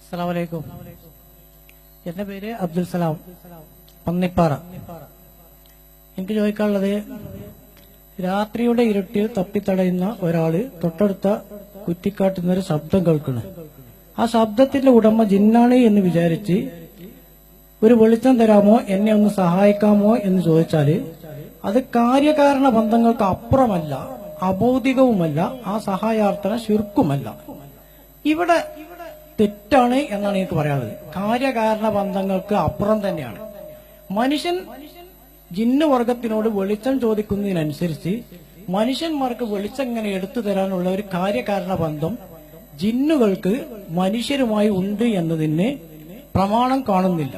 അസ്സലാമു അലൈക്കും. എന്റെ പേര് അബ്ദുൽ സലാം, പന്നിപ്പാറ. എനിക്ക് ചോദിക്കാനുള്ളത്, രാത്രിയുടെ ഇരുട്ടിൽ തപ്പിത്തടയുന്ന ഒരാള് തൊട്ടടുത്ത കുറ്റിക്കാട്ടുന്നൊരു ശബ്ദം കേൾക്കുന്നു. ആ ശബ്ദത്തിന്റെ ഉടമ ജിന്നാണ് എന്ന് വിചാരിച്ച് ഒരു വെളിച്ചം തരാമോ, എന്നെ ഒന്ന് സഹായിക്കാമോ എന്ന് ചോദിച്ചാല് അത് കാര്യകാരണ ബന്ധങ്ങൾക്ക് അപ്പുറമല്ല, അബൗദികവുമല്ല, ആ സഹായാർത്ഥന ശിർക്കുമല്ല. ഇവിടെ തെറ്റാണ് എന്നാണ് എനിക്ക് പറയാനുള്ളത്. കാര്യകാരണ ബന്ധങ്ങൾക്ക് അപ്പുറം തന്നെയാണ്. മനുഷ്യൻ ജിന്ന് വർഗത്തിനോട് വെളിച്ചം ചോദിക്കുന്നതിനനുസരിച്ച് മനുഷ്യന്മാർക്ക് വെളിച്ചം ഇങ്ങനെ എടുത്തു തരാനുള്ള ഒരു കാര്യകാരണ ബന്ധം ജിന്നുകൾക്ക് മനുഷ്യരുമായി ഉണ്ട് എന്നതിന് പ്രമാണം കാണുന്നില്ല.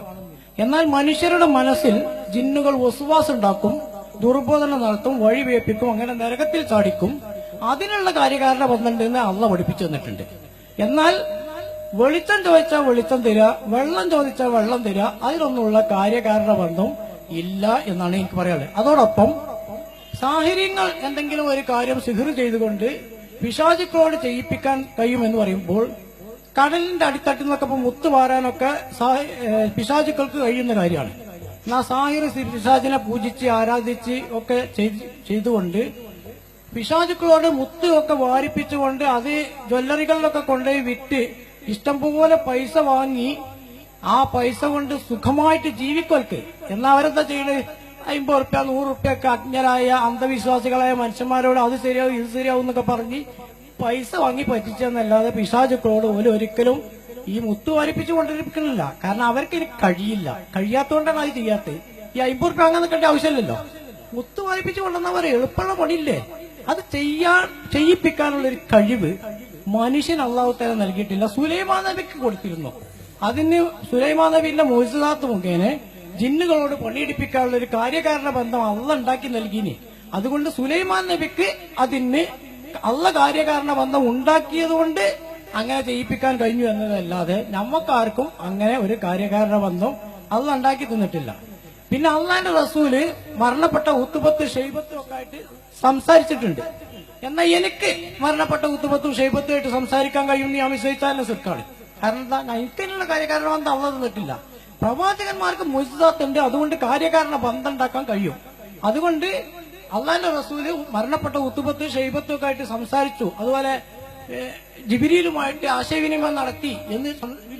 എന്നാൽ മനുഷ്യരുടെ മനസ്സിൽ ജിന്നുകൾ വസ്വാസ് ഉണ്ടാക്കും, ദുർബോധനം നടത്തും, വഴിവേപ്പിക്കും, അങ്ങനെ നരകത്തിൽ ചാടിക്കും. അതിനുള്ള കാര്യകാരണ ബന്ധം എന്ന് അള്ളാഹ് പഠിപ്പിച്ചു തന്നിട്ടുണ്ട്. എന്നാൽ വെളിച്ചം ചോദിച്ചാൽ വെളിച്ചം തരിക, വെള്ളം ചോദിച്ചാൽ വെള്ളം തരിക, അതിലൊന്നുള്ള കാര്യകാരണ ബന്ധം ഇല്ല എന്നാണ് എനിക്ക് പറയാനുള്ളത്. അതോടൊപ്പം സാഹിര്യങ്ങൾ എന്തെങ്കിലും ഒരു കാര്യം സിഹിർ ചെയ്തുകൊണ്ട് പിശാചുക്കളോട് ചെയ്യിപ്പിക്കാൻ കഴിയുമെന്ന് പറയുമ്പോൾ കടലിന്റെ അടിത്തട്ടിൽ നിന്നൊക്കെ മുത്ത് വാരാനൊക്കെ പിശാചുക്കൾക്ക് കഴിയുന്ന കാര്യമാണ്. എന്നാൽ സാഹിർ പിശാചിനെ പൂജിച്ച് ആരാധിച്ച് ഒക്കെ ചെയ്തുകൊണ്ട് പിശാചുക്കളോട് മുത്ത് ഒക്കെ വാരിപ്പിച്ചുകൊണ്ട് അത് ജ്വല്ലറികളിലൊക്കെ കൊണ്ടുപോയി വിറ്റ് ഇഷ്ടംപോലെ പൈസ വാങ്ങി ആ പൈസ കൊണ്ട് സുഖമായിട്ട് ജീവിക്കൊൽക്ക്. എന്നാൽ അവരെന്താ ചെയ്യുന്നത്? 50 റുപ്യ 100 റുപ്യൊക്കെ അജ്ഞരായ അന്ധവിശ്വാസികളായ മനുഷ്യന്മാരോട് അത് ശരിയാവും ഇത് ശരിയാവും എന്നൊക്കെ പറഞ്ഞ് പൈസ വാങ്ങി പറ്റിച്ചെന്നല്ലാതെ പിശാചുക്കളോട് പോലും ഒരിക്കലും ഈ മുത്ത് വാരിപ്പിച്ചു കൊണ്ടിരിക്കണില്ല. കാരണം അവർക്ക് ഇനി കഴിയാത്തോണ്ടാണ് അത് ചെയ്യാത്തത്. ഈ 50 റുപ്യ അങ്ങനെ നിൽക്കേണ്ട ആവശ്യമില്ലല്ലോ. മുത്ത് വാരിപ്പിച്ചു കൊണ്ടുവന്നവർ എളുപ്പമുള്ള പണിയില്ലേ? അത് ചെയ്യിപ്പിക്കാനുള്ള ഒരു കഴിവ് മനുഷ്യൻ അള്ളാഹു തആല നൽകിയിട്ടില്ല. സുലൈമാൻ നബിക്ക് കൊടുത്തിരുന്നു. അതിന് സുലൈമാൻ നബിന്റെ മുഅ്ജിസാത്ത് മുഖേന ജിന്നുകളോട് പണിയെടുപ്പിക്കാനുള്ള ഒരു കാര്യകാരണ ബന്ധം അള്ളാഹ് ഉണ്ടാക്കി നൽകിനി. അതുകൊണ്ട് സുലൈമാൻ നബിക്ക് അതിന് അള്ളാഹ് കാര്യകാരണ ബന്ധം ഉണ്ടാക്കിയത് കൊണ്ട് അങ്ങനെ ചെയ്യിപ്പിക്കാൻ കഴിഞ്ഞു എന്നതല്ലാതെ നമുക്കാർക്കും അങ്ങനെ ഒരു കാര്യകാരണ ബന്ധം അള്ളാഹ് ഉണ്ടാക്കി തന്നിട്ടില്ല. പിന്നെ അള്ളാന്റെ റസൂല് മരണപ്പെട്ട ഉത്തുബത്ത് ഷൈബത്തും ഒക്കെ ആയിട്ട് സംസാരിച്ചിട്ടുണ്ട്. എന്നാൽ എനിക്ക് മരണപ്പെട്ട ഉത്തുബത്തും ഷൈബത്തും ആയിട്ട് സംസാരിക്കാൻ കഴിയും ഞാൻ വിശ്വസിച്ചാലും ശിർക്കാണ്. കാരണം എന്താ? എനിക്കതിനുള്ള കാര്യകാരണ ബന്ധം അള്ളാഹ് തന്നിട്ടില്ല. പ്രവാചകന്മാർക്ക് മുഅ്ജിസാത്ത് ഉണ്ട്, അതുകൊണ്ട് കാര്യകാരണ ബന്ധം ഉണ്ടാക്കാൻ കഴിയും. അതുകൊണ്ട് അള്ളാന്റെ റസൂല് മരണപ്പെട്ട ഉത്തുബത്ത് ഷൈബത്തും ഒക്കെ ആയിട്ട് സംസാരിച്ചു. അതുപോലെ ജിബ്രീലുമായിട്ട് ആശയവിനിമയം നടത്തി എന്ന്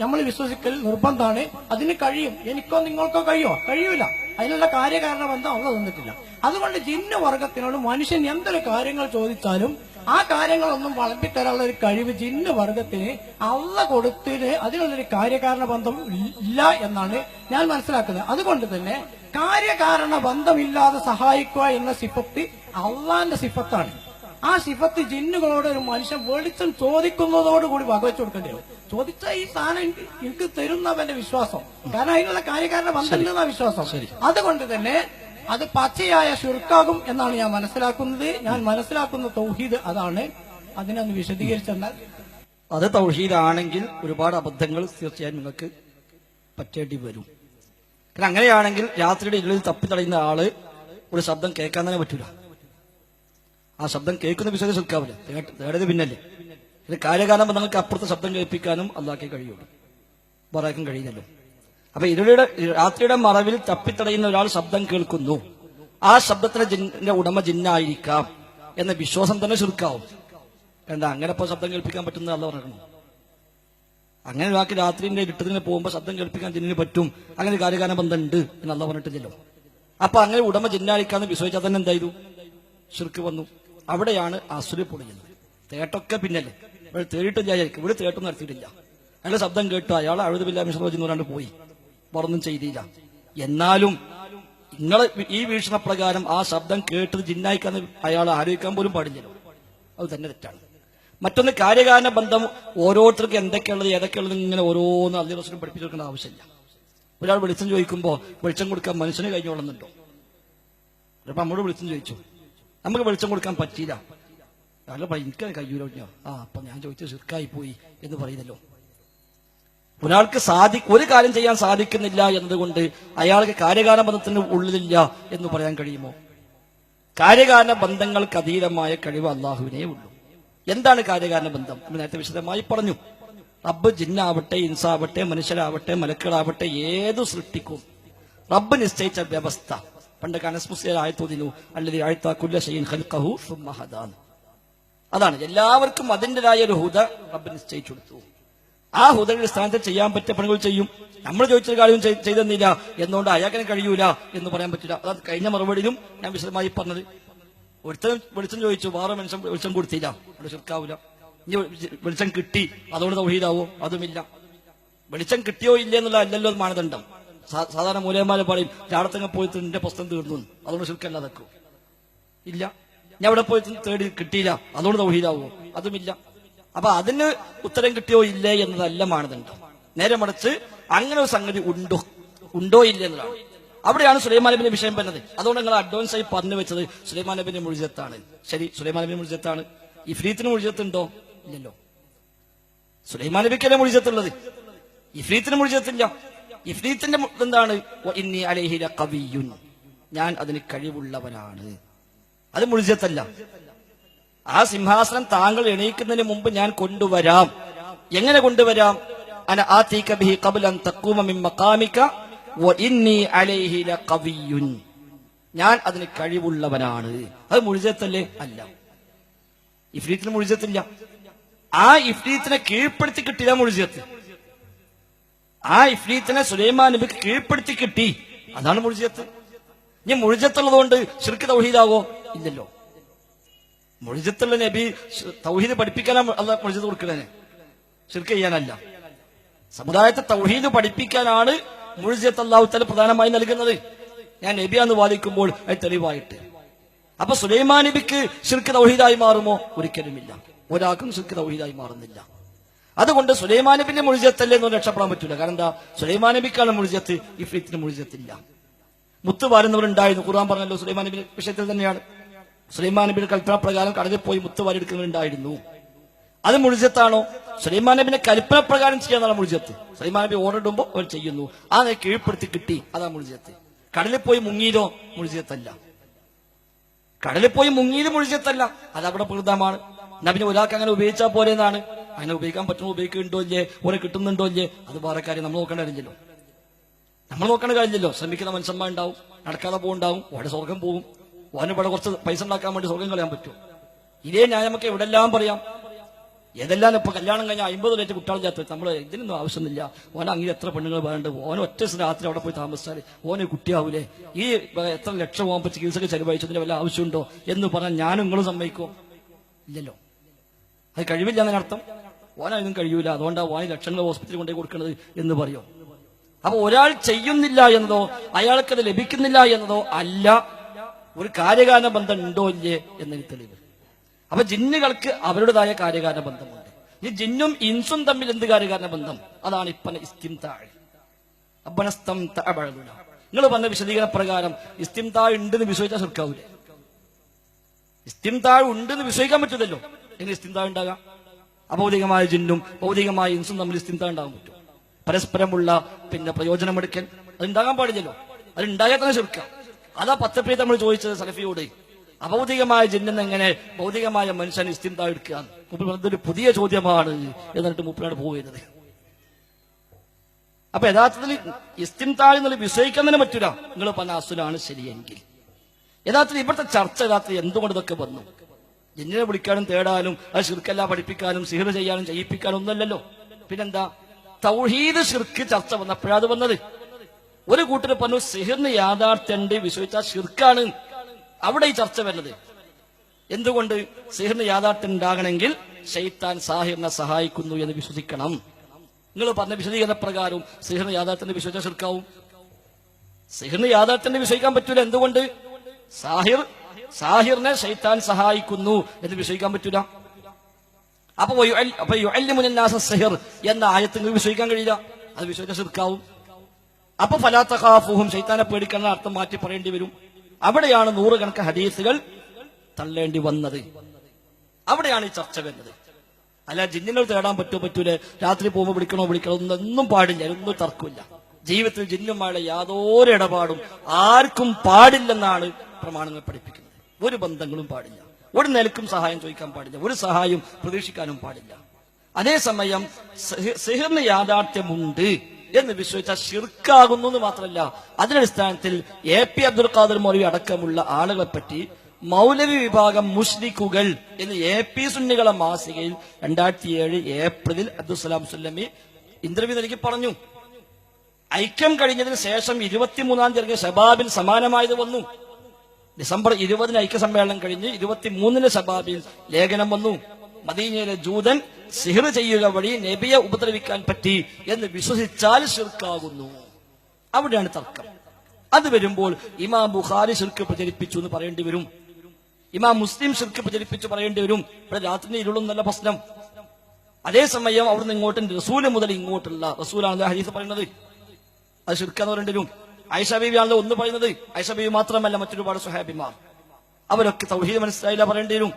നമ്മൾ വിശ്വസിക്കൽ നിർബന്ധമാണ്. അതിന് കഴിയും. എനിക്കോ നിങ്ങൾക്കോ കഴിയൂല. അതിനുള്ള കാര്യകാരണ ബന്ധം അള്ളാഹ് തന്നിട്ടില്ല. അതുകൊണ്ട് ജിന്ന് വർഗത്തിനോട് മനുഷ്യൻ എന്തൊരു കാര്യങ്ങൾ ചോദിച്ചാലും ആ കാര്യങ്ങളൊന്നും വളർത്തിത്തരാനുള്ള ഒരു കഴിവ് ജിന്ന് വർഗത്തിന് അള്ളാഹ് കൊടുത്തിന് അതിനുള്ളൊരു കാര്യകാരണ ബന്ധം ഇല്ല എന്നാണ് ഞാൻ മനസ്സിലാക്കുന്നത്. അതുകൊണ്ട് തന്നെ കാര്യകാരണ ബന്ധമില്ലാതെ സഹായിക്കുക എന്ന സിഫത്ത് അള്ളാന്റെ സിഫത്താണ്. ആ സിഫത്ത് ജിന്നുകളോട് ഒരു മനുഷ്യൻ വെളിച്ചം ചോദിക്കുന്നതോടുകൂടി വകവെച്ചു കൊടുക്കേണ്ടി വരും. ചോദിച്ചാൽ ഈ സാധനം എനിക്ക് തരുന്നവന്റെ വിശ്വാസം. കാരണം അതിനുള്ള കാര്യകാരണ ബന്ധമില്ലെന്ന വിശ്വാസം. അതുകൊണ്ട് തന്നെ അത് പച്ചയായ ശിർക്കാകും എന്നാണ് ഞാൻ മനസ്സിലാക്കുന്നത്. ഞാൻ മനസ്സിലാക്കുന്ന തൗഹീദ് അതാണ്. അതിനൊന്ന് വിശദീകരിച്ചെന്നാൽ, അത് തൗഹീദാണെങ്കിൽ ഒരുപാട് അബദ്ധങ്ങൾ തീർച്ചയായും നിങ്ങൾക്ക് പറ്റേണ്ടി വരും. കാരണം അങ്ങനെയാണെങ്കിൽ രാത്രിയുടെ ഇരുളിൽ തപ്പിത്തടയുന്ന ആള് ഒരു ശബ്ദം കേൾക്കാൻ തന്നെ പറ്റൂല. ആ ശബ്ദം കേൾക്കുന്ന വിശ്വാസം ശിർക്കാവില്ല. തേടത് പിന്നല്ലേ. ഇത് കാര്യകാരണ ബന്ധങ്ങൾക്ക് അപ്പുറത്തെ ശബ്ദം കേൾപ്പിക്കാനും അല്ലാഹ്ക്കേ കഴിയുള്ളൂ, പറയാൻ കഴിയില്ലല്ലോ. അപ്പൊ രാത്രിയുടെ മറവിൽ തപ്പിത്തടയുന്ന ഒരാൾ ശബ്ദം കേൾക്കുന്നു, ആ ശബ്ദത്തിന്റെ ഉടമ ജിന്നായിരിക്കാം എന്ന വിശ്വാസം തന്നെ ശിർക്കാവും. എന്താ അങ്ങനെ ഇപ്പൊ ശബ്ദം കേൾപ്പിക്കാൻ പറ്റുന്ന അള്ളാഹ് പറയണം. അങ്ങനെ ഒരാൾക്ക് രാത്രിന്റെ ഇരുട്ടത്തിന് പോകുമ്പോൾ ശബ്ദം കേൾപ്പിക്കാൻ ജിന്നിന് പറ്റും, അങ്ങനെ കാര്യകാരണ ബന്ധം ഉണ്ട് എന്ന് അള്ളാഹ് പറഞ്ഞിട്ടില്ലല്ലോ. അപ്പൊ അങ്ങനെ ഉടമ ജിന്നായിരിക്കാന്ന് വിശ്വസിച്ചാൽ തന്നെ എന്തായിരുന്നു? ശിർക്ക് വന്നു. അവിടെയാണ് അസുര പൊളിയുന്നത്. തേട്ടൊക്കെ പിന്നല്ലേ, ഇവിടെ തേടിയിട്ടില്ല. ഇവിടെ തേട്ടൊന്നും നടത്തിയിട്ടില്ല. അയാളുടെ ശബ്ദം കേട്ടു, അയാൾ അഴുതു ബില്ലാ മിൻ ശർരി എന്ന് പോയി, വേറൊന്നും ചെയ്തില്ല. എന്നാലും നിങ്ങൾ ഈ വീക്ഷണപ്രകാരം ആ ശബ്ദം കേട്ടത് ജിന്നായിക്കാന്ന് അയാൾ ആലോചിക്കാൻ പോലും പാടില്ലല്ലോ. അത് തന്നെ തെറ്റാണ്. മറ്റൊന്ന്, കാര്യകാരണ ബന്ധം ഓരോരുത്തർക്കും എന്തൊക്കെയുള്ളത് ഏതൊക്കെയുള്ളത് ഇങ്ങനെ ഓരോന്ന് അള്ളാഹു റസൂലും പഠിപ്പിച്ചു കൊടുക്കേണ്ട ആവശ്യമില്ല. ഒരാൾ വെളിച്ചം ചോദിക്കുമ്പോൾ വെളിച്ചം കൊടുക്കാൻ മനുഷ്യന് കഴിഞ്ഞോളുന്നുണ്ടോ? ചിലപ്പോൾ നമ്മോട് വെളിച്ചം ചോദിച്ചു, നമുക്ക് വെളിച്ചം കൊടുക്കാൻ പറ്റിയില്ല, അയാൾ എനിക്ക് കഴിയൂലോ, അപ്പൊ ഞാൻ ചോദിച്ചു ശിർക്കായി പോയി എന്ന് പറയുന്നല്ലോ. ഒരാൾക്ക് ഒരു കാര്യം ചെയ്യാൻ സാധിക്കുന്നില്ല എന്നതുകൊണ്ട് അയാൾക്ക് കാര്യകാരണ ബന്ധത്തിന് ഉള്ളിലില്ല എന്ന് പറയാൻ കഴിയുമോ? കാര്യകാരണ ബന്ധങ്ങൾക്ക് അതീതമായ കഴിവ് അള്ളാഹുവിനേ ഉള്ളൂ. എന്താണ് കാര്യകാരണ ബന്ധം? നമ്മൾ നേരത്തെ വിശദമായി പറഞ്ഞു. റബ്ബ് ജിന്നാവട്ടെ, ഇൻസാവട്ടെ, മനുഷ്യരാവട്ടെ, മലക്കുകളാവട്ടെ, ഏതു സൃഷ്ടിക്കും റബ്ബ് നിശ്ചയിച്ച വ്യവസ്ഥ. പണ്ടൊക്കെ അനസ് മുസ്ലിം ആയത്തോതിനു അല്ലതി ആയത്താ കുല്ല ഷൈഇൻ ഖൽഖഹു സുമ്മ ഹദാൻ. അതാണ് എല്ലാവർക്കും അതിൻ്റെതായ ഒരു ഹുദ റബ്ബ് നിശ്ചയിച്ചു കൊടുത്തു. ആ ഹുദയുടെ സ്ഥാനത്ത് ചെയ്യാൻ പറ്റിയ പണികൾ ചെയ്യും. നമ്മൾ ചോദിച്ചൊരു കാര്യം ചെയ്തെന്നില്ല എന്നുകൊണ്ട് അയാൾക്കിനെ കഴിയൂല എന്ന് പറയാൻ പറ്റില്ല. അതാണ് കഴിഞ്ഞ മറുപടിയിലും ഞാൻ വിശദമായി പറഞ്ഞത്. ഒരുത്തരം വെളിച്ചം ചോദിച്ചു, വേറെ മനുഷ്യൻ വെളിച്ചം കൊടുത്തില്ല, അവിടെ ശിർക്കാവൂല. ഇനി വെളിച്ചം കിട്ടി അതുകൊണ്ട് തൗഹീദാവോ? അതുമില്ല. വെളിച്ചം കിട്ടിയോ ഇല്ലേ എന്നുള്ള അല്ലല്ലോ മാനദണ്ഡം. സാധാരണ മൂലയന്മാരെ പറയും രാടത്തങ്ങ പോയി എന്റെ പ്രശ്നം തീർന്നു, അതുകൊണ്ട് ശിർക്കല്ലാതാക്കൂ. ഇല്ല. ഞാൻ അവിടെ പോയി തേടി കിട്ടിയില്ല അതുകൊണ്ട് തൗഹീദാവോ? അതുമില്ല. അപ്പൊ അതിന് ഉത്തരം കിട്ടിയോ ഇല്ലേ എന്നതല്ല മാനദണ്ഡം. നേരെ മറിച്ച് അങ്ങനെ ഒരു സംഗതി ഉണ്ടോ ഇല്ലേ എന്നതാണ്. അവിടെയാണ് സുലൈമാൻ നബിന്റെ വിഷയം പറഞ്ഞത്. അതുകൊണ്ട് നിങ്ങൾ അഡ്വാൻസ് ആയി പറഞ്ഞു വെച്ചത് സുലൈമാൻ നബിന്റെ മുഴുജത്താണ്. ശരി, സുലൈമാൻ നബിന്റെ മുഴുജത്താണ്. ഇഫ്രീത്തിന് മുഴുജത്തുണ്ടോ? ഇല്ലല്ലോ. സുലൈമാൻ നബിക്കല്ലേ മുഴുജത്തുള്ളത്, ഇഫ്രീത്തിന് മുഴുജത്തില്ല. ഇഫ്രീത്തിന്റെ എന്താണ്? ഇന്നി അലൈഹി ലഖവിയ്യുൻ, ഞാൻ അതിന് കഴിവുള്ളവനാണ്. അത് മുഴുജത്തല്ല. ആ സിംഹാസനം താങ്കൾ എണീക്കുന്നതിന് മുമ്പ് ഞാൻ കൊണ്ടുവരാം. എങ്ങനെ കൊണ്ടുവരാം? അന ആതീക ബിഹി ഖബ്ല അൻ തഖൂമ മിൻ മഖാമിക വ ഇന്നി അലൈഹി ലഖവിയ്യുൻ, ഞാൻ അതിന് കഴിവുള്ളവനാണ്. അത് മുഴുജത്തല്ലേ? അല്ല. ഇഫ്രീത്തിന് മുഴുജത്തില്ല. ആ ഇഫ്രീത്തിനെ കീഴ്പ്പെടുത്തി കിട്ടിയ മുഴുജത്ത്. ആ ഇഫ്രീത്തിനെ സുലൈമാൻ നബിക്ക് കീഴ്പ്പെടുത്തി കിട്ടി, അതാണ് മുഴുജത്ത്. ഇനി മുഴുജത്തുള്ളതുകൊണ്ട് ശിർക്ക് തൗഹീദാവോ? ഇല്ലല്ലോ. മുഴുജത്തുള്ള നബി തൗഹീദ് പഠിപ്പിക്കാനാണ് അല്ല മുഴുജത്ത് കൊടുക്കണേ, ശിർക്ക് ചെയ്യാനല്ല. സമുദായത്തെ തൗഹീദ് പഠിപ്പിക്കാനാണ് മുഴുജത്ത് അല്ലാഹു തആല പ്രധാനമായി നൽകുന്നത്. ഞാൻ നബിയാന്ന് വാദിക്കുമ്പോൾ അത് തെളിവായിട്ട്. അപ്പൊ സുലൈമാൻ നബിക്ക് ശിർക്ക് തൗഹീദായി മാറുമോ? ഒരിക്കലുമില്ല. ഒരാൾക്കും ശിർക്ക് തൗഹീദായി മാറുന്നില്ല. അതുകൊണ്ട് സുലൈമാൻ നബിന്റെ മുഴുജത്തല്ലേ എന്ന് രക്ഷപ്പെടാൻ പറ്റൂല. കാരണം എന്താ? സുലൈമാൻ നബിക്കാണ് മുഴുജത്ത്, ഇഫ്രീത്തിന് മുഴുജത്തില്ല. മുത്ത് വാരുന്നവരുണ്ടായിരുന്നു. ഖുർആൻ പറഞ്ഞല്ലോ സുലൈമാൻ നബിന്റെ വിഷയത്തിൽ തന്നെയാണ്. സുലൈമാൻ നബിയുടെ കൽപ്പന പ്രകാരം കടലിൽ പോയി മുത്ത് വാരിയെടുക്കുന്നവരുണ്ടായിരുന്നു. അത് മുഴുജത്താണോ? സുലൈമാൻ നബിന്റെ കൽപ്പന പ്രകാരം ചെയ്യാന്നാണ് മുഴുജത്ത്. സുലൈമാൻ നബി ഓർഡർ ഇടുമ്പോൾ അവർ ചെയ്യുന്നു, അതിനെ കീഴ്പ്പെടുത്തി കിട്ടി, അതാ മുഴുജത്ത്. കടലിൽ പോയി മുങ്ങിയിലോ? മുഴുജത്തല്ല. കടലിൽ പോയി മുങ്ങിയിലും മുഴുജത്തല്ല, അതവിടെ പ്രകൃതമാണ്. നബിനെ ഒരാൾക്ക് അങ്ങനെ ഉപയോഗിച്ചാൽ പോലെ എന്നാണ്. അങ്ങനെ ഉപയോഗിക്കാൻ പറ്റുമോ, ഉപയോഗിക്കുന്നുണ്ടോ ഇല്ലേ, ഓരെ കിട്ടുന്നുണ്ടോ ഇല്ലേ, അത് വേറെ കാര്യം. നമ്മൾ നോക്കേണ്ട കാര്യമില്ലല്ലോ. നമ്മൾ നോക്കേണ്ട കാര്യമില്ലല്ലോ. ശ്രമിക്കുന്ന മനുഷ്യന്മാരുണ്ടാവും, നടക്കാതെ പോകുണ്ടാവും, ഓടെ സ്വർഗം പോകും. ഓനെ ഇവിടെ കുറച്ച് പൈസ ഉണ്ടാക്കാൻ വേണ്ടി സ്വർഗം കളയാൻ പറ്റുമോ? ഇതേ ഞാൻ നമുക്ക് എവിടെല്ലാം പറയാം. ഏതെല്ലാം ഇപ്പൊ കല്യാണം കഴിഞ്ഞാൽ 50 ലറ്റ് കുട്ടികളില്ലാത്ത നമ്മൾ ഇതിനൊന്നും ആവശ്യമൊന്നുമില്ല. ഓന അങ്ങനെ എത്ര പെണ്ണുങ്ങൾ വേണ്ട, ഓനെ ഒറ്റ രാത്രി അവിടെ പോയി താമസിച്ചാൽ ഓനെ കുട്ടിയാവൂലേ, ഈ എത്ര ലക്ഷം പോകാൻ പറ്റി ചികിത്സക്ക് ചെലവഴിച്ചതിന് വല്ല ആവശ്യമുണ്ടോ എന്ന് പറഞ്ഞാൽ ഞാനും നിങ്ങളും സമ്മതിക്കോ? ഇല്ലല്ലോ. അത് കഴിവില്ല എന്നതിനർത്ഥം ഓനൊന്നും കഴിയൂല, അതുകൊണ്ടാണ് ഓന് ലക്ഷങ്ങൾ ഹോസ്പിറ്റലിൽ കൊണ്ടുപോയി കൊടുക്കുന്നത് എന്ന് പറയോ? അപ്പൊ ഒരാൾ ചെയ്യുന്നില്ല എന്നതോ അയാൾക്കത് ലഭിക്കുന്നില്ല എന്നതോ അല്ല, ഒരു കാര്യകാരണ ബന്ധം ഉണ്ടോ ഇല്ലേ എന്നതിന് തെളിവ്. അപ്പൊ ജിന്നുകൾക്ക് അവരുടേതായ കാര്യകാരണ ബന്ധമുണ്ട്. ഈ ജിന്നും ഇൻസും തമ്മിൽ എന്ത് കാര്യകാരണ ബന്ധം? അതാണ് ഇപ്പന ഇസ്തിംതാഴ്. നിങ്ങൾ പറഞ്ഞ വിശദീകരണ പ്രകാരം ഇസ്തിംതാഴ് ഉണ്ടെന്ന് വിശ്വസിച്ചാൽ ശിർക്കാവൂലേ? ഇസ്തിംതാഴ് ഉണ്ടെന്ന് വിശ്വസിക്കാൻ പറ്റില്ലല്ലോ. എങ്ങനെ ഇസ്തിംതാഴ് ഉണ്ടാകാം? അഭൗതികമായ ജിന്നും ഭൗതികമായ ഇൻസും തമ്മിൽ ഇസ്തിംതാഴ് ഉണ്ടാകാൻ പറ്റും? പരസ്പരമുള്ള പ്രയോജനമെടുക്കൽ അതുണ്ടാകാൻ പാടില്ലല്ലോ. അതുണ്ടായാൽ തന്നെ ശിർക്കാം. അതാ പത്തപ്പേ നമ്മൾ ചോദിച്ചത് സലഫിയോട്, അഭൗതികമായ ജിന്നെന്ന് എങ്ങനെ ഭൗതികമായ മനുഷ്യൻ ഇസ്തിംതാഴ് എടുക്കുക? ഇതൊരു പുതിയ ചോദ്യമാണ് എന്നിട്ട് മൂപ്പനാണ് പോവുന്നത്. അപ്പൊ യഥാർത്ഥത്തിൽ ഇസ്തിംതാഴ് എന്നുള്ള വിശ്വസിക്കുന്നതിന് പറ്റൂല. നിങ്ങൾ പറഞ്ഞ അസുലാണ് ശരിയെങ്കിൽ. യഥാർത്ഥത്തിൽ ഇവിടുത്തെ ചർച്ച യഥാർത്ഥത്തിൽ എന്തുകൊണ്ട് ഇതൊക്കെ വന്നു? ജിന്നിനെ വിളിക്കാനും തേടാനും അത് ശിർക്കല്ല പഠിപ്പിക്കാനും സിഹിർ ചെയ്യാനും ചെയ്യിപ്പിക്കാനും ഒന്നല്ലല്ലോ. പിന്നെന്താ? തൗഹീദ് ശിർക്ക് ചർച്ച വന്നപ്പോഴാണ് വന്നത്. ഒരു കൂട്ടർ പറഞ്ഞു സിഹിറിന് യാഥാർത്ഥ്യണ്ട്, വിശ്വസിച്ചാൽ ശിർക്കാണ്. അവിടെ ഈ ചർച്ച വരുന്നത് എന്തുകൊണ്ട്? സിഹിറിന് യാഥാർത്ഥ്യം ഉണ്ടാകണമെങ്കിൽ ശൈത്താൻ സാഹിറിനെ സഹായിക്കുന്നു എന്ന് വിശ്വസിക്കണം. നിങ്ങൾ പറഞ്ഞ വിശദീകരണ പ്രകാരം സിഹിറിന് യാഥാർത്ഥ്യം വിശ്വസിച്ചാൽ ശിർക്കാവും. സിഹിറിന് യാഥാർത്ഥ്യം വിശ്വസിക്കാൻ പറ്റൂല. എന്തുകൊണ്ട്? സാഹിറിനെ ശൈത്താൻ സഹായിക്കുന്നു എന്ന് വിശ്വസിക്കാൻ പറ്റൂല. അപ്പൊ സിഹിർ എന്ന ആയത്ത് വിശ്വസിക്കാൻ കഴിയില്ല, അത് വിശ്വസിച്ച ശിർക്കാവും. അപ്പൊ ഫലാ തഖാഫുഹും, ശൈത്താനെ പേടിക്കുന്ന അർത്ഥം മാറ്റി പറയേണ്ടി വരും. അവിടെയാണ് നൂറുകണക്ക് ഹദീസുകൾ തള്ളേണ്ടി വന്നത്. അവിടെയാണ് ഈ ചർച്ച വരുന്നത്. അല്ല ജിന്നിനെ തേടാൻ പറ്റൂലേ, രാത്രി പോകുമ്പോൾ വിളിക്കണോ ഒന്നും പാടില്ല, ഒന്നും തർക്കമില്ല. ജീവിതത്തിൽ ജിന്നുമായുള്ള യാതൊരു ഇടപാടും ആർക്കും പാടില്ലെന്നാണ് പ്രമാണങ്ങൾ പഠിപ്പിക്കുന്നത്. ഒരു ബന്ധങ്ങളും പാടില്ല, ഒരു നിലക്കും സഹായം ചോദിക്കാൻ പാടില്ല, ഒരു സഹായം പ്രതീക്ഷിക്കാനും പാടില്ല. അതേസമയം സിഹിറിന് യാഥാർത്ഥ്യമുണ്ട് എന്ന് വിശ്വസിച്ച ഷിർക്കാകുന്നു എന്ന് മാത്രമല്ല, അതിനടിസ്ഥാനത്തിൽ എ.പി. അബ്ദുൽ ഖാദർ മൗലവി അടക്കമുള്ള ആളുകളെ പറ്റി മൗലവി വിഭാഗം മുസ്ലിക്കുകൾ എന്ന് എ.പി. സുന്നികളെ മാസികയിൽ 2007 ഏപ്രിലിൽ അബ്ദുസ്സലാം സുല്ലമി ഇന്റർവ്യൂ നൽകി പറഞ്ഞു. ഐക്യം കഴിഞ്ഞതിന് ശേഷം 23-ാം തീയതി ശബാബിൽ സമാനമായത് വന്നു. ഡിസംബർ 20-ന് ഐക്യസമ്മേളനം കഴിഞ്ഞ് 23-ന് ശബാബിൽ ലേഖനം വന്നു. മദീനയിലെ ജൂതൻ സിഹിർ ചെയ്യുക വഴി നബിയെ ഉപദ്രവിക്കാൻ പറ്റി എന്ന് വിശ്വസിച്ചാൽ ശിർക്കാകുന്നു. അവിടെയാണ് തർക്കം. അത് വരുമ്പോൾ ഇമാം ബുഖാരി ശിർക്ക് പ്രചരിപ്പിച്ചു എന്ന് പറയേണ്ടി വരും, ഇമാം മുസ്ലിം ശിർക്ക് പ്രചരിപ്പിച്ചു പറയേണ്ടി വരും. ഇവിടെ രാത്രി ഇരുളും നല്ല പ്രശ്നം. അതേസമയം അവിടുന്ന് ഇങ്ങോട്ട് റസൂല് മുതൽ ഇങ്ങോട്ടുള്ള റസൂലാണല്ലോ ഹദീസ് പറയുന്നത്, അത് ശിർക്കാന്ന് പറയേണ്ടി വരും. ആയിഷ ബീവി ആണല്ലോ ഒന്ന് പറയുന്നത്. ആയിഷ ബീവി മാത്രമല്ല, മറ്റൊരുപാട് സ്വഹാബിമാർ അവരൊക്കെ തൗഹീദ് മനസ്സിലായില്ല പറയേണ്ടി വരും.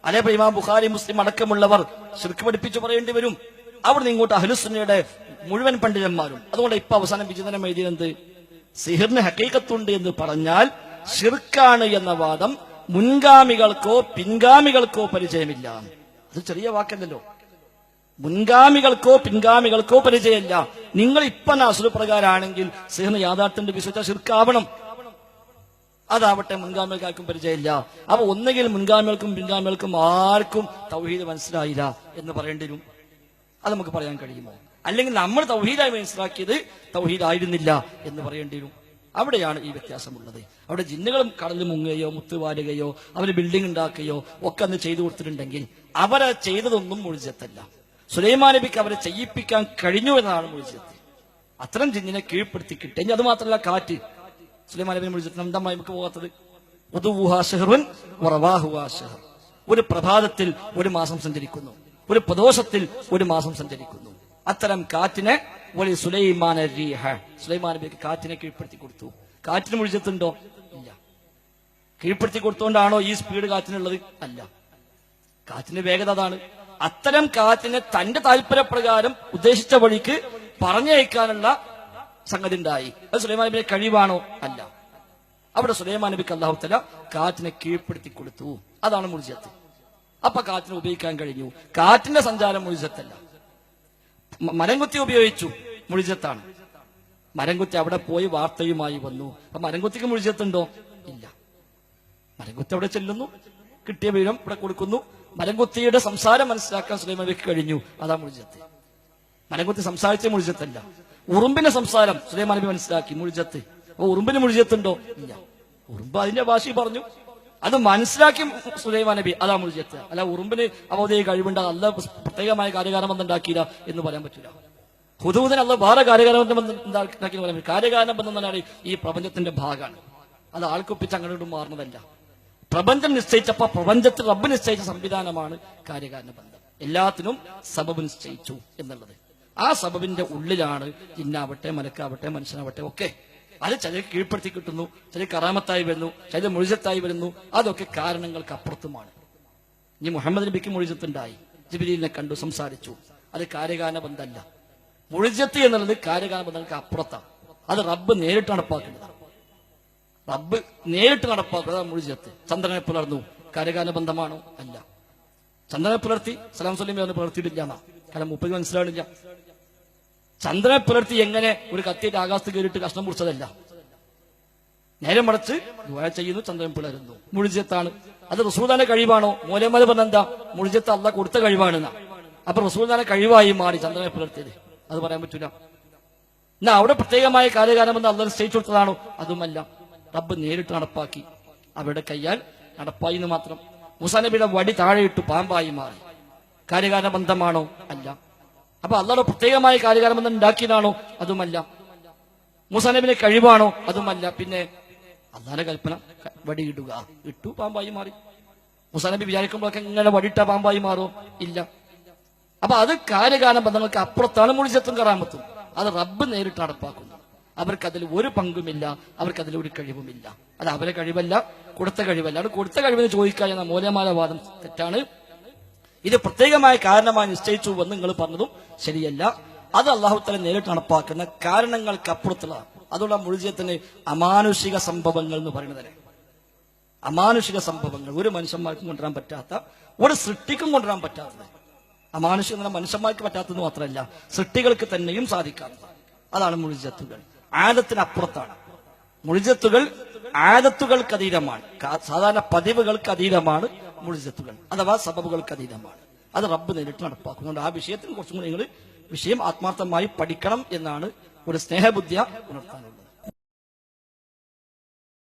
അതേപോലെ ഇമാം ബുഖാരി മുസ്ലിം അടക്കമുള്ളവർ ശിർക്ക് പഠിപ്പിച്ചു പറയേണ്ടി വരും. അവിടുന്ന് ഇങ്ങോട്ട് അഹ്ലുസുന്നയുടെ മുഴുവൻ പണ്ഡിതന്മാരും. അതുകൊണ്ട് ഇപ്പൊ അവസാനം വിചിന്തനം എഴുതിയത് സിഹിറിന് ഹഖീഖത്തുണ്ട് എന്ന് പറഞ്ഞാൽ ശിർക്കാണ് എന്ന വാദം മുൻഗാമികൾക്കോ പിൻഗാമികൾക്കോ പരിചയമില്ല. അത് ചെറിയ വാക്കല്ലല്ലോ. മുൻഗാമികൾക്കോ പിൻഗാമികൾക്കോ പരിചയമില്ല. നിങ്ങൾ ഇപ്പൊ അസുര പ്രകാരമാണെങ്കിൽ സിഹിറിന് യാഥാർത്ഥ്യം വിശ്വസിച്ച ശിർക്കാവണം. അതാവട്ടെ മുൻഗാമികൾക്കും പരിചയമില്ല. അപ്പൊ ഒന്നുകിൽ മുൻഗാമികൾക്കും പിൻഗാമികൾക്കും ആർക്കും തൗഹീദ് മനസ്സിലായില്ല എന്ന് പറയേണ്ടി വരും. അത് നമുക്ക് പറയാൻ കഴിയുമോ? അല്ലെങ്കിൽ നമ്മൾ തൗഹീദായി മനസ്സിലാക്കിയത് തൗഹീദായിരുന്നില്ല എന്ന് പറയേണ്ടി വരും. അവിടെയാണ് ഈ വ്യത്യാസമുള്ളത്. അവിടെ ജിന്നുകളും കടലിൽ മുങ്ങുകയോ മുത്തുവാരുകയോ അവര് ബിൽഡിംഗ് ഉണ്ടാക്കുകയോ ഒക്കെ അന്ന് ചെയ്തു കൊടുത്തിട്ടുണ്ടെങ്കിൽ അവരെ ചെയ്തതൊന്നും മുഴുജത്തല്ല. സുലൈമാൻ നബിക്ക് അവരെ ചെയ്യിപ്പിക്കാൻ കഴിഞ്ഞു എന്നതാണ് മുഴുജത്ത്. അത്തരം ജിന്നിനെ കീഴ്പ്പെടുത്തി കിട്ടി. അത് മാത്രമല്ല, കാറ്റ് സുലൈമാൻ നബി മുഴുജത്തിന് എന്താ നമുക്ക് പോകാത്തത്? ഒരു പ്രഭാതത്തിൽ ഒരു മാസം സഞ്ചരിക്കുന്നു, ഒരു പ്രദോഷത്തിൽ ഒരു മാസം സഞ്ചരിക്കുന്നു. അത്തരം കാറ്റിനെ സുലൈമാൻ നബിക്ക് കാറ്റിനെ കീഴ്പ്പെടുത്തി കൊടുത്തു. കാറ്റിന് മുഴുജത്തുണ്ടോ? ഇല്ല. കീഴ്പ്പെടുത്തി കൊടുത്തുകൊണ്ടാണോ ഈ സ്പീഡ് കാറ്റിനുള്ളത്? അല്ല. കാറ്റിന്റെ വേഗത അതാണ്. അത്തരം കാറ്റിനെ തന്റെ താല്പര്യപ്രകാരം ഉദ്ദേശിച്ച വഴിക്ക് പറഞ്ഞയക്കാനുള്ള സംഗതി ഉണ്ടായി. അത് സുലൈമാൻ നബിയുടെ കഴിവാണോ? അല്ല. അവിടെ സുലൈമാൻ നബിക്ക് അല്ലാഹു തആല കാറ്റിനെ കീഴ്പ്പെടുത്തി കൊടുത്തു. അതാണ് മുഴുജത്ത്. അപ്പൊ കാറ്റിനെ ഉപയോഗിക്കാൻ കഴിഞ്ഞു. കാറ്റിന്റെ സഞ്ചാരം മുഴുജത്തല്ല. മരംകുത്തി ഉപയോഗിച്ചു, മുഴുജത്താണ്. മരംകുത്തി അവിടെ പോയി വാർത്തയുമായി വന്നു. അപ്പൊ മരംകുത്തിക്ക് മുഴുജത്തുണ്ടോ? ഇല്ല. മരംകുത്തി അവിടെ ചെല്ലുന്നു, കിട്ടിയ വിവരം ഇവിടെ കൊടുക്കുന്നു. മരംകുത്തിയുടെ സംസാരം മനസ്സിലാക്കാൻ സുലൈമാൻ നബിക്ക് കഴിഞ്ഞു. അതാ മുഴുജത്ത്. മരംകുത്തി സംസാരിച്ച മുഴുജത്തല്ല. ഉറുമ്പിന്റെ സംസാരം സുലൈമാൻ നബി മനസ്സിലാക്കി, മുഴുജത്ത്. അപ്പൊ ഉറുമ്പിന് മുഴുജത്തുണ്ടോ? ഇല്ല. ഉറുമ്പ് അതിന്റെ ഭാഷയിൽ പറഞ്ഞു, അത് മനസ്സിലാക്കി സുലൈമാൻ നബി, അതാ മുഴുജത്ത്. അല്ല ഉറുമ്പിന് അവധി കഴിവുണ്ട്, അല്ല പ്രത്യേകമായ കാര്യകാരണം ഉണ്ടാക്കിയില്ല എന്ന് പറയാൻ പറ്റില്ല. ഹുദൂദിന് അല്ല വേറെ കാര്യകാരണം ഉണ്ടാക്കി പറയാൻ പറ്റും. കാര്യകാരണം ബന്ധം തന്നെയാണ് ഈ പ്രപഞ്ചത്തിന്റെ ഭാഗമാണ്. അത് ആൾക്കൊപ്പിച്ച് അങ്ങോട്ടും മാറുന്നതല്ല. പ്രപഞ്ചം നിശ്ചയിച്ചപ്പോ പ്രപഞ്ചത്തിൽ റബ്ബ് നിശ്ചയിച്ച സംവിധാനമാണ് കാര്യകാരണ ബന്ധം. എല്ലാത്തിനും സബബ് നിശ്ചയിച്ചു എന്നുള്ളത്. ആ സബബിന്റെ ഉള്ളിലാണ് ജിന്നാവട്ടെ മലക്കാവട്ടെ മനുഷ്യനാവട്ടെ ഒക്കെ. അത് ചില കീഴ്പ്പെടുത്തി കിട്ടുന്നു, ചില കറാമത്തായി വരുന്നു, ചില മുഴുജത്തായി വരുന്നു. അതൊക്കെ കാരണങ്ങൾക്ക് അപ്പുറത്തുമാണ്. ഇനി മുഹമ്മദ് നബിക്ക് മുഴുജത്തുണ്ടായി, ജിബ്രീലിനെ കണ്ടു, സംസാരിച്ചു. അത് കാര്യകാരണ ബന്ധമല്ല. മുഴുജത്ത് എന്നുള്ളത് കാര്യകാരണ ബന്ധങ്ങൾക്ക് അപ്പുറത്താണ്. അത് റബ്ബ് നേരിട്ട് നടപ്പാക്കുന്നതാണ്. റബ്ബ് നേരിട്ട് നടപ്പാക്കുന്നത് മുഴുജത്ത്. ചന്ദ്രനെ പുലർന്നു, കാര്യകാരണ ബന്ധമാണോ? അല്ല. ചന്ദ്രനെ പുലർത്തി സലാം സ്വലമി അവന് പുലർത്തിയിട്ടില്ല എന്നാ. കാരണം മുപ്പത് മനസ്സിലാവില്ല. ചന്ദ്രനെ പുലർത്തി എങ്ങനെ ഒരു കത്തിയിട്ട് ആകാശത്ത് കയറിയിട്ട് കഷ്ണം മുറിച്ചതല്ല. നേരെ മറിച്ച് ദുആ ചെയ്യുന്നു, ചന്ദ്രൻ പുലരുന്നു. മുഴുജത്താണ്. അത് റസൂലുള്ളാഹിന്റെ കഴിവാണോ? മൂലന്മാർ പറഞ്ഞെന്താ? മുഴുജത്ത് അല്ലാഹ് കൊടുത്ത കഴിവാണെന്നാ. അപ്പൊ റസൂലുള്ളാഹിന്റെ കഴിവായി മാറി ചന്ദ്രനെ പുലർത്തിയത്. അത് പറയാൻ പറ്റൂല. എന്നാ അവിടെ പ്രത്യേകമായ കാര്യകാരണം എന്ന് അല്ലാഹ് നിശ്ചയിച്ചു കൊടുത്തതാണോ? അതുമല്ല. റബ്ബ് നേരിട്ട് നടപ്പാക്കി. അവരുടെ കയ്യാൽ നടപ്പായി എന്ന് മാത്രം. മൂസാ നബിയുടെ വടി താഴെയിട്ടു, പാമ്പായി മാറി. കാര്യകാരണ ബന്ധമാണോ? അല്ല. അപ്പൊ അല്ലാഹ് പ്രത്യേകമായ കാര്യകാരണ ബന്ധം ഉണ്ടാക്കിയതാണോ? അതുമല്ല. മൂസാ നബിയുടെ കഴിവാണോ? അതുമല്ല. പിന്നെ അല്ലാഹുവിന്റെ കൽപ്പന, വടി ഇടുക, ഇട്ടു, പാമ്പായി മാറി. മൂസാ നബി വിചാരിക്കുമ്പോഴൊക്കെ ഇങ്ങനെ വടിയിട്ട പാമ്പായി മാറോ? ഇല്ല. അപ്പൊ അത് കാര്യകാരണ ബന്ധങ്ങൾക്ക് അപ്പുറത്താണ് മുഴുജത്തും കറാമത്തും. അത് റബ്ബ് നേരിട്ട് നടപ്പാക്കുന്നു. അവർക്കതിൽ ഒരു പങ്കുമില്ല, അവർക്കതിൽ ഒരു കഴിവുമില്ല. അത് അവരെ കഴിവല്ല, കൊടുത്ത കഴിവല്ല. അത് കൊടുത്ത കഴിവിന് ചോദിക്കുക എന്ന മൂലമാല വാദം തെറ്റാണ്. ഇത് പ്രത്യേകമായ കാരണമായി നിശ്ചയിച്ചു എന്ന് നിങ്ങൾ പറഞ്ഞതും ശരിയല്ല. അത് അല്ലാഹു തആല നേരിട്ട് നടപ്പാക്കുന്ന കാരണങ്ങൾക്ക് അപ്പുറത്തുള്ളതാണ്. അതുള്ള മുഴുജത്തിന് അമാനുഷിക സംഭവങ്ങൾ എന്ന് പറയുന്നത്. അമാനുഷിക സംഭവങ്ങൾ ഒരു മനുഷ്യന്മാർക്കും കൊണ്ടുവരാൻ പറ്റാത്ത, ഒരു സൃഷ്ടിക്കും കൊണ്ടുവരാൻ പറ്റാത്തത്. അമാനുഷികം എന്ന മനുഷ്യന്മാർക്ക് പറ്റാത്തത് മാത്രമല്ല സൃഷ്ടികൾക്ക് തന്നെയും സാധിക്കാത്തതാണ്. അതാണ് മുഴുജത്തുകൾ. ആദത്തിനപ്പുറത്താണ് മുഴുജത്തുകൾ. ആദത്തുകൾക്ക് അതീതമാണ്, സാധാരണ പതിവുകൾക്ക് അതീതമാണ് മുഴുജത്തുകൾ, അഥവാ സബബുകൾക്ക് അതീതമാണ്. അത് റബ്ബ് നേരിട്ട് നടപ്പാക്കുന്നുണ്ട്. ആ വിഷയത്തിൽ കുറച്ചും കൂടി നിങ്ങൾ വിഷയം ആത്മാർത്ഥമായി പഠിക്കണം എന്നാണ് ഒരു സ്നേഹബുദ്ധിയ ഉണർത്താനുള്ളത്.